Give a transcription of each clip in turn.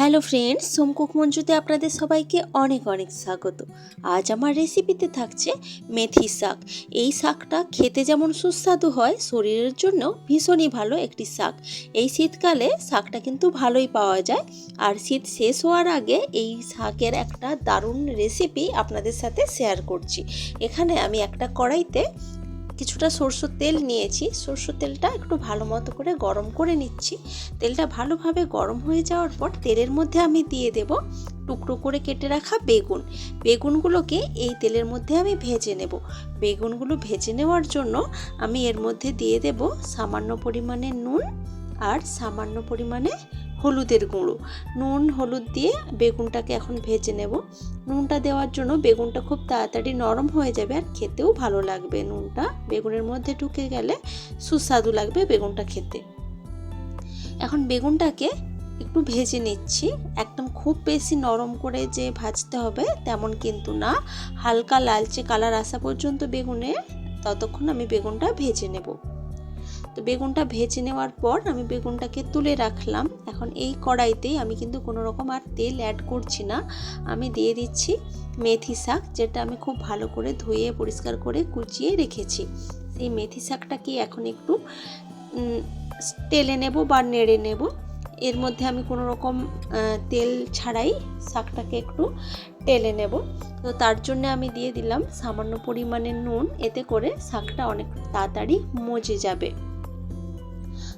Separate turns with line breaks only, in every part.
Hello friends, সোম cook মঞ্চুতে আপনাদের সবাইকে অনেক অনেক স্বাগত। আজ আমার রেসিপিতে থাকছে মেথি শাক। এই শাকটা খেতে যেমন সুস্বাদু হয়, শরীরের জন্য ভীষণই ভালো একটি শাক। এই শীতকালে শাকটা কিন্তু ভালোই পাওয়া যায়। আর শীত শেষ হওয়ার আগে এই শাকের একটা দারুণ রেসিপি আপনাদের সাথে শেয়ার করছি। এখানে আমি একটা কড়াইতে কিছুটা সরষের তেল নিয়েছি। সরষের তেলটা একটু ভালো মতো করে গরম করে নিচ্ছি। তেলটা ভালোভাবে গরম হয়ে যাওয়ার পর তেলের মধ্যে আমি দিয়ে দেব টুকরো করে কেটে রাখা বেগুন। বেগুনগুলোকে এই তেলের মধ্যে আমি ভেজে নেব। বেগুনগুলো ভেজে নেওয়ার জন্য আমি এর মধ্যে দিয়ে দেব সামান্য পরিমাণে নুন আর সামান্য পরিমাণে হলুদের গুঁড়ো। নুন হলুদ দিয়ে বেগুনটাকে এখন ভেজে নেব। নুনটা দেওয়ার জন্য বেগুনটা খুব তাড়াতাড়ি নরম হয়ে যাবে আর খেতেও ভালো লাগবে। নুনটা বেগুনের মধ্যে ঢুকে গেলে সুস্বাদু লাগবে বেগুনটা খেতে। এখন বেগুনটাকে একটু ভেজে নিচ্ছি। একদম খুব বেশি নরম করে যে ভাজতে হবে তেমন কিন্তু না, হালকা লালচে কালার আসা পর্যন্ত বেগুনে ততক্ষণ আমি বেগুনটা ভেজে নেব। তো বেগুনটা ভেজে নেওয়ার পর আমি বেগুনটাকে তুলে রাখলাম। এখন এই কড়াইতেই আমি কিন্তু কোনো রকম আর তেল অ্যাড করছি না। আমি দিয়ে দিচ্ছি মেথি শাক, যেটা আমি খুব ভালো করে ধুয়ে পরিষ্কার করে কুচিয়ে রেখেছি। সেই মেথি শাকটাকে এখন একটু টেলে নেব বা নেড়ে নেব। এর মধ্যে আমি কোনো রকম তেল ছাড়াই শাকটাকে একটু টেলে নেব। তো তার জন্য আমি দিয়ে দিলাম সামান্য পরিমাণে নুন, এতে করে শাকটা অনেক তাড়াতাড়ি মজে যাবে।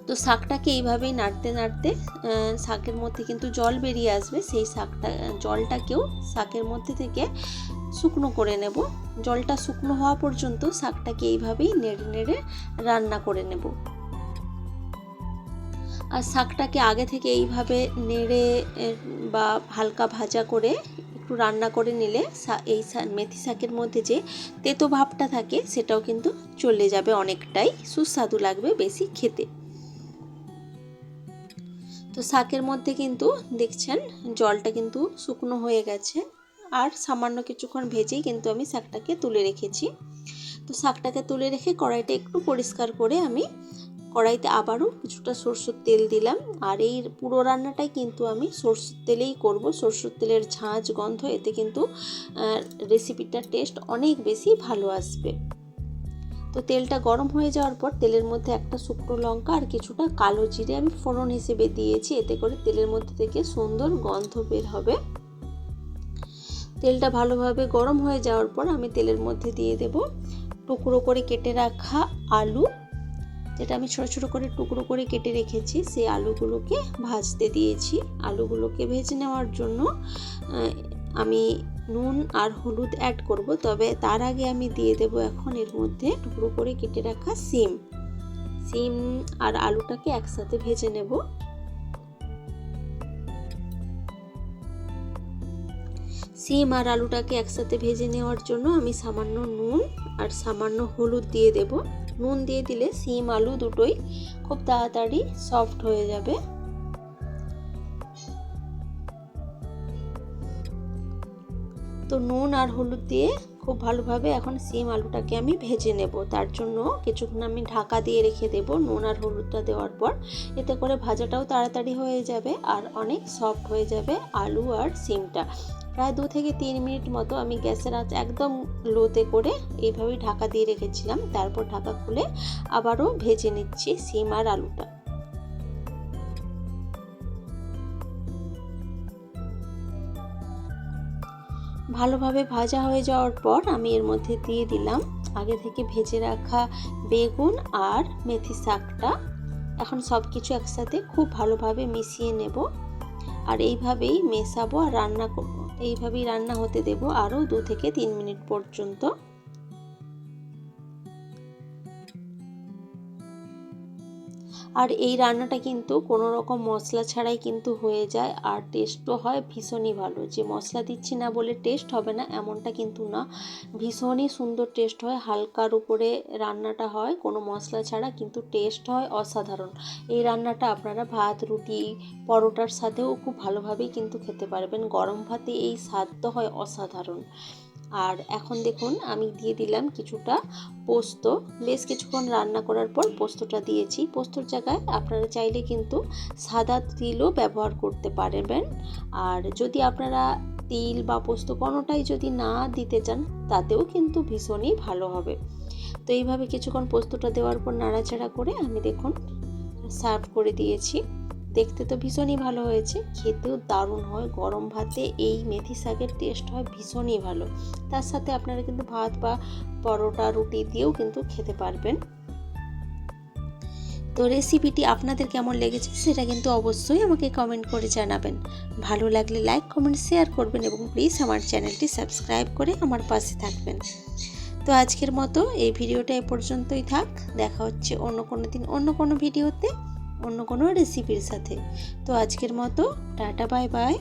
তো শাকটাকে এইভাবেই নাড়তে নাড়তে শাকের মধ্যে কিন্তু জল বেরিয়ে আসবে। সেই জলটাকেও শাকের মধ্যে থেকে শুকনো করে নেব। জলটা শুকনো হওয়া পর্যন্ত শাকটাকে এইভাবেই নেড়ে নেড়ে রান্না করে নেব। আর শাকটাকে আগে থেকে এইভাবে নেড়ে বা হালকা ভাজা করে একটু রান্না করে নিলে এই মেথি শাকের মধ্যে যে তেতো ভাবটা থাকে সেটাও কিন্তু চলে যাবে, অনেকটাই সুস্বাদু লাগবে বেশি খেতে। তো শাকের মধ্যে কিন্তু দেখছেন জলটা কিন্তু শুকনো হয়ে গেছে। আর সামান্য কিছুক্ষণ ভেজেই কিন্তু আমি শাকটাকে তুলে রেখেছি। তো শাকটাকে তুলে রেখে কড়াইটা একটু পরিষ্কার করে আমি কড়াইতে আবারও কিছুটা সরষের তেল দিলাম। আর এই পুরো রান্নাটাই কিন্তু আমি সরষের তেলেই করব। সরষের তেলের ঝাঁঝ গন্ধ এতে কিন্তু রেসিপিটার টেস্ট অনেক বেশি ভালো আসবে। তো তেলটা গরম হয়ে যাওয়ার পর তেলের মধ্যে একটা শুকনো লঙ্কা আর কিছুটা কালো জিরে আমি ফোড়ন হিসেবে দিয়েছি। এতে করে তেলের মধ্যে থেকে সুন্দর গন্ধ বের হবে। তেলটা ভালোভাবে গরম হয়ে যাওয়ার পর আমি তেলের মধ্যে দিয়ে দেব টুকরো করে কেটে রাখা আলু, যেটা আমি ছোট ছোট করে টুকরো করে কেটে রেখেছি। সেই আলুগুলোকে ভাজতে দিয়েছি। আলুগুলোকে ভেজে নেওয়ার জন্য আমি নুন আর হলুদ অ্যাড করব, তবে তার আগে আমি দিয়ে দেব এখন এর মধ্যে টুকরো করে কেটে রাখা সিম আর আলুটাকে একসাথে ভেজে নেব। সিম আর আলুটাকে একসাথে ভেজে নেওয়ার জন্য আমি সামান্য নুন আর সামান্য হলুদ দিয়ে দেব। নুন দিয়ে দিলে সিম আলু দুটোই খুব তাড়াতাড়ি সফট হয়ে যাবে। তো নুন আর হলুদ দিয়ে খুব ভালোভাবে এখন সিম আলুটাকে আমি ভেজে নেব। তার জন্য কিছুক্ষণ আমি ঢাকা দিয়ে রেখে দেব নুন আর হলুদটা দেওয়ার পর। এতে করে ভাজাটাও তাড়াতাড়ি হয়ে যাবে আর অনেক সফট হয়ে যাবে আলু আর সিমটা। প্রায় 2 থেকে 3 মিনিট মতো আমি গ্যাসের আঁচ একদম লোতে করে এইভাবেই ঢাকা দিয়ে রেখেছিলাম। তারপর ঢাকা খুলে আবারও ভেজে নিচ্ছি সিম আর আলুটা। ভালোভাবে ভাজা হয়ে যাওয়ার পর আমি এর মধ্যে দিয়ে দিলাম আগে থেকে ভেজে রাখা বেগুন আর মেথি শাকটা। এখন সব কিছু একসাথে খুব ভালোভাবে মিশিয়ে নেব আর এইভাবেই মেশাবো আর রান্না করব। এইভাবেই রান্না হতে দেব আরও 2 থেকে 3 মিনিট পর্যন্ত। আর এই রান্নাটা কিন্তু কোনো রকম মশলা ছাড়াই কিন্তু হয়ে যায় আর টেস্টও হয় ভীষণই ভালো। যে মশলা দিচ্ছি না বলে টেস্ট হবে না এমনটা কিন্তু না, ভীষণই সুন্দর টেস্ট হয়। হালকার উপরে রান্নাটা হয় কোনো মশলা ছাড়া, কিন্তু টেস্ট হয় অসাধারণ। এই রান্নাটা আপনারা ভাত রুটি পরোটার সাথেও খুব ভালোভাবেই কিন্তু খেতে পারবেন। গরম ভাতে এই স্বাদ তো হয় অসাধারণ। আর এখন দেখুন আমি দিয়ে দিলাম কিছুটা পোস্ত। বেশ কিছুক্ষণ রান্না করার পর পোস্তটা দিয়েছি। পোস্তর জায়গায় আপনারা চাইলে কিন্তু সাদা তিলও ব্যবহার করতে পারবেন। আর যদি আপনারা তিল বা পোস্ত কোনোটাই যদি না দিতে চান তাতেও কিন্তু ভীষণই ভালো হবে। তো এইভাবে কিছুক্ষণ পোস্তটা দেওয়ার পর নাড়াচাড়া করে আমি দেখুন সার্ভ করে দিয়েছি। দেখতে তো ভীষণই ভালো হয়েছে, খেতেও দারুণ হয়। গরম ভাতে এই মেথি শাকের টেস্ট হয় ভীষণই ভালো। তার সাথে আপনারা কিন্তু ভাত বা পরোটা রুটি দিয়েও কিন্তু খেতে পারবেন। তো রেসিপিটি আপনাদের কেমন লেগেছে সেটা কিন্তু অবশ্যই আমাকে কমেন্ট করে জানাবেন। ভালো লাগলে লাইক কমেন্ট শেয়ার করবেন এবং প্লিজ আমার চ্যানেলটি সাবস্ক্রাইব করে আমার পাশে থাকবেন। তো আজকের মতো এই ভিডিওটা এ পর্যন্তই থাক। দেখা হচ্ছে অন্য কোনো দিন অন্য কোনো ভিডিওতে অন্য কোনো রেসিপির সাথে। তো আজকের মতো টাটা বাই বাই।